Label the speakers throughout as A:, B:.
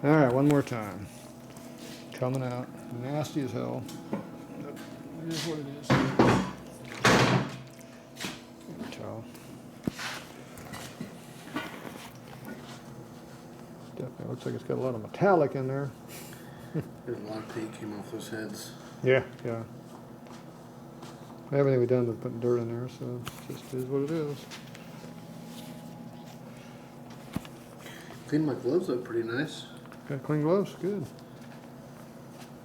A: Alright, one more time. Coming out. Nasty as hell. It is what it is. Towel. Definitely looks like it's got a lot of metallic in there.
B: There's a lot of paint came off those heads.
A: Yeah, yeah. Everything we've done was putting dirt in there, so it just is what it is.
B: Clean my gloves up pretty nice.
A: Got clean gloves, good.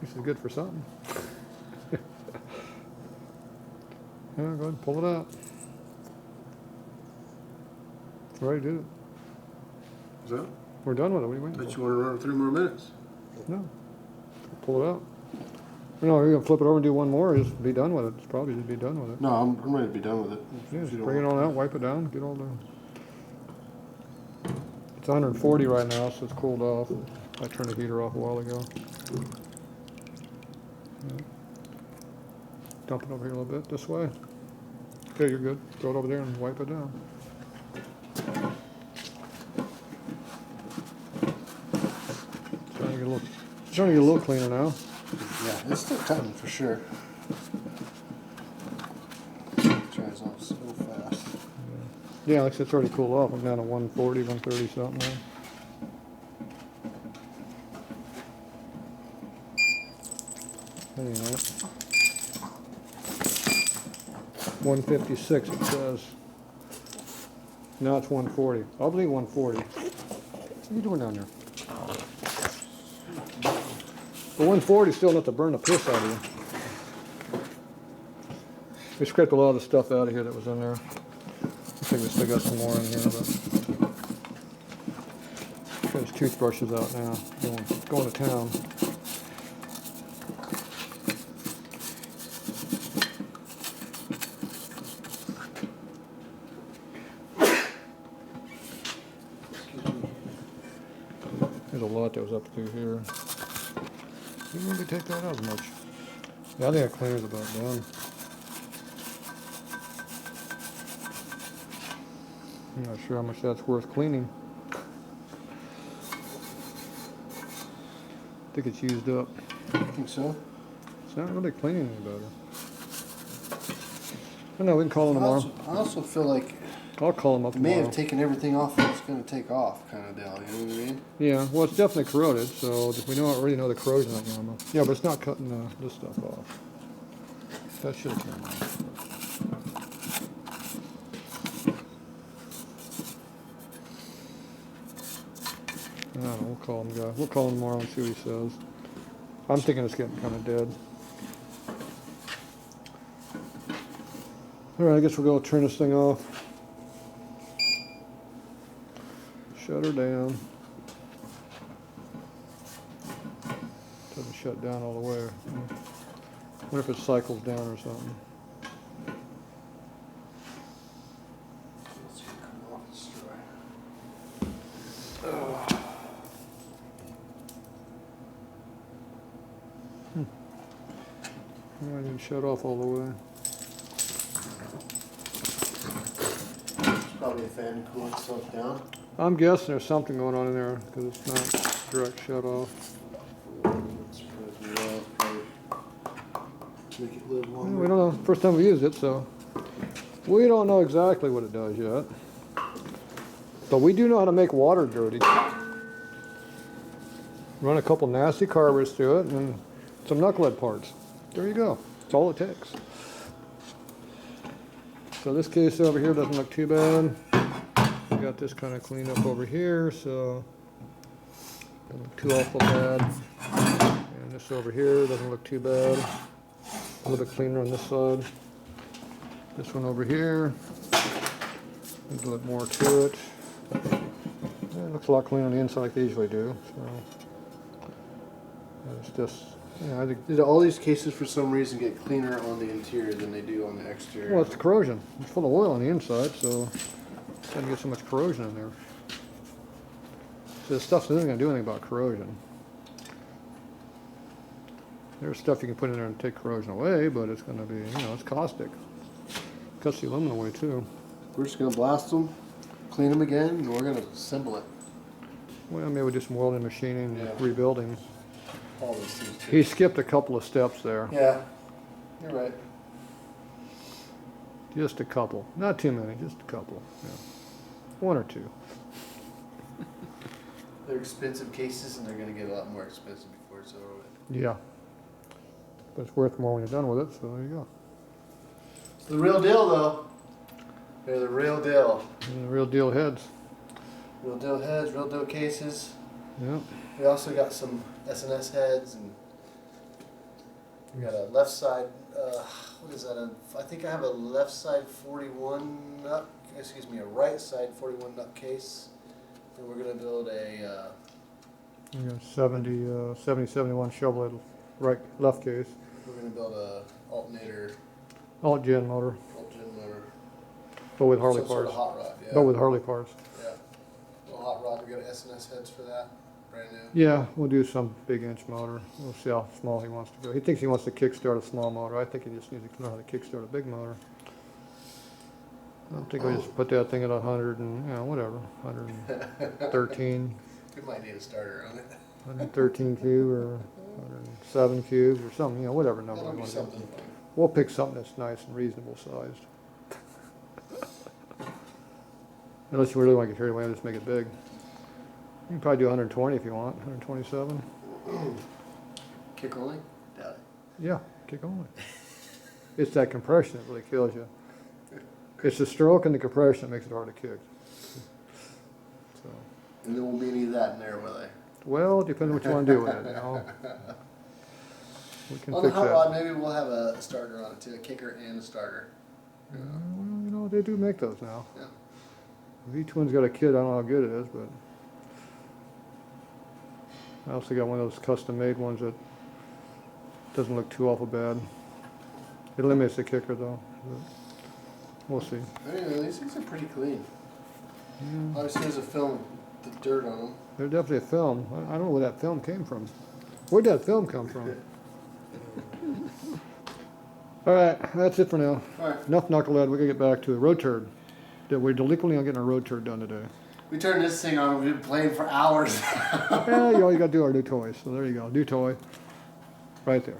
A: This is good for something. Yeah, go ahead and pull it out. Ready to do it.
B: Is that?
A: We're done with it. What are you waiting
B: Bet
A: for?
B: you want to run 3 more minutes.
A: No. Pull it out. No, you're gonna flip it over and do one more. Just be done with it. It's probably just be done with it.
B: No, I'm ready to be done with it.
A: Yeah, just bring it on out, wipe it down, get all the. It's 140 right now, so it's cooled off. I turned the heater off a while ago. Yeah. Dump it over here a little bit this way. Okay, you're good. Throw it over there and wipe it down. Starting to get a little cleaner now.
B: Yeah, it's still cutting for sure. It dries off so fast.
A: Yeah, like I said, it's already cooled off. I'm down to 140, 130 something now. Anyway. 156 it says. Now it's 140. I'll believe 140. What are you doing down there? But 140 is still enough to burn the piss out of you. We scraped a lot of the stuff out of here that was in there. I think we still got some more in here, but got his toothbrushes out now. Going to town. There's a lot that was up through here. Didn't really take that out as much. Yeah, I think that cleaner's about done. I'm not sure how much that's worth cleaning. I think it's used up.
B: I think so.
A: It's not really cleaning any better. I don't know, we can call him tomorrow.
B: I also feel like
A: I'll call him up
B: it may
A: tomorrow.
B: have taken everything off that it's going to take off, kind of deal. You know what I mean?
A: Yeah, well, it's definitely corroded, so we already know the corrosion on normal. Yeah, but it's not cutting this stuff off. That should have come off. I don't know, we'll call him, guy. We'll call him tomorrow and see what he says. I'm thinking it's getting kind of dead. All right, I guess we'll go turn this thing off. Shut her down. Doesn't shut down all the way. What if it cycles down or something?
B: It's going to come off this dry.
A: I didn't shut off all the way.
B: It's probably a fan cooling stuff down.
A: I'm guessing there's something going on in there because it's not direct shut off.
B: It's probably make it live longer.
A: We don't know. First time we used it, so we don't know exactly what it does yet. But we do know how to make water dirty. Run a couple nasty carburetors through it and some knucklehead parts. There you go. That's all it takes. So this case over here doesn't look too bad. We got this kind of cleaned up over here, so doesn't look too awful bad. And this over here doesn't look too bad. A little bit cleaner on this side. This one over here, there's a little more to it. Yeah, it looks a lot cleaner on the inside like they usually do. So it's just, yeah, I think.
B: Did all these cases for some reason get cleaner on the interior than they do on the exterior?
A: Well, it's the corrosion. It's full of oil on the inside, so it's going to get so much corrosion in there. So the stuff isn't going to do anything about corrosion. There's stuff you can put in there and take corrosion away, but it's going to be, it's caustic. Cuts the aluminum away too.
B: We're just going to blast them, clean them again, and we're going to assemble it.
A: Well, maybe just some welding, machining,
B: Yeah.
A: and rebuilding.
B: All those things too.
A: He skipped a couple of steps there.
B: Yeah, you're right.
A: Just a couple. Not too many, just a couple. Yeah. One or two.
B: They're expensive cases, and they're going to get a lot more expensive before it's over with.
A: Yeah. But it's worth more when you're done with it, so there you go.
B: It's the real deal, though. They're the real deal.
A: And the real deal heads.
B: Real deal heads, real deal cases.
A: Yeah.
B: We also got some S&S heads, and we got a left side. What is that? I think I have a left side 41 nut. Excuse me, a right side 41 nut case. And we're gonna build a.
A: You got 70, 71 shovel head right, left case.
B: We're gonna build a alternator,
A: Alt gen motor,
B: alt-gen motor.
A: but with Harley
B: Some sort
A: parts.
B: of hot rod, yeah.
A: But with Harley parts.
B: Yeah. Little hot rod. We got S&S heads for that. Brand new.
A: Yeah, we'll do some big inch motor. We'll see how small he wants to go. He thinks he wants to kickstart a small motor. I think he just needs to know how to kickstart a big motor. I don't think we just put that thing at 100 and, you know, whatever, 113,
B: We might need a starter on it.
A: 113 cube or 107 cubes or something, you know, whatever number
B: That'll
A: we
B: be
A: want to do.
B: something.
A: We'll pick something that's nice and reasonable sized. Unless you really want to get carried away, just make it big. You can probably do 120 if you want, 127.
B: Kick only? Doubt it.
A: Yeah, kick only. It's that compression that really kills you. It's the stroke and the compression that makes it hard to kick. So,
B: And there won't be any of that in there, will there?
A: well, it depends on what you want to do with it, you know. We can
B: On the
A: fix
B: hot rod,
A: that.
B: maybe we'll have a starter on it too, a kicker and a starter.
A: Well, you know, they do make those now.
B: Yeah.
A: V-Twin's got a kit, I don't know how good it is, but I also got one of those custom-made ones that doesn't look too awful bad. It eliminates the kicker though. But we'll see.
B: Anyway, these things are pretty clean.
A: Yeah,
B: Obviously, there's a film, the dirt on them.
A: they're definitely a film. I don't know where that film came from. Where'd that film come from? All right, that's it for now.
B: All right,
A: Enough knucklehead. We gotta get back to a road turd. That we're delinquently on getting a road turd done today.
B: we turned this thing on. We've been playing for hours.
A: Yeah, all you gotta do are new toys. So there you go, new toy, right there.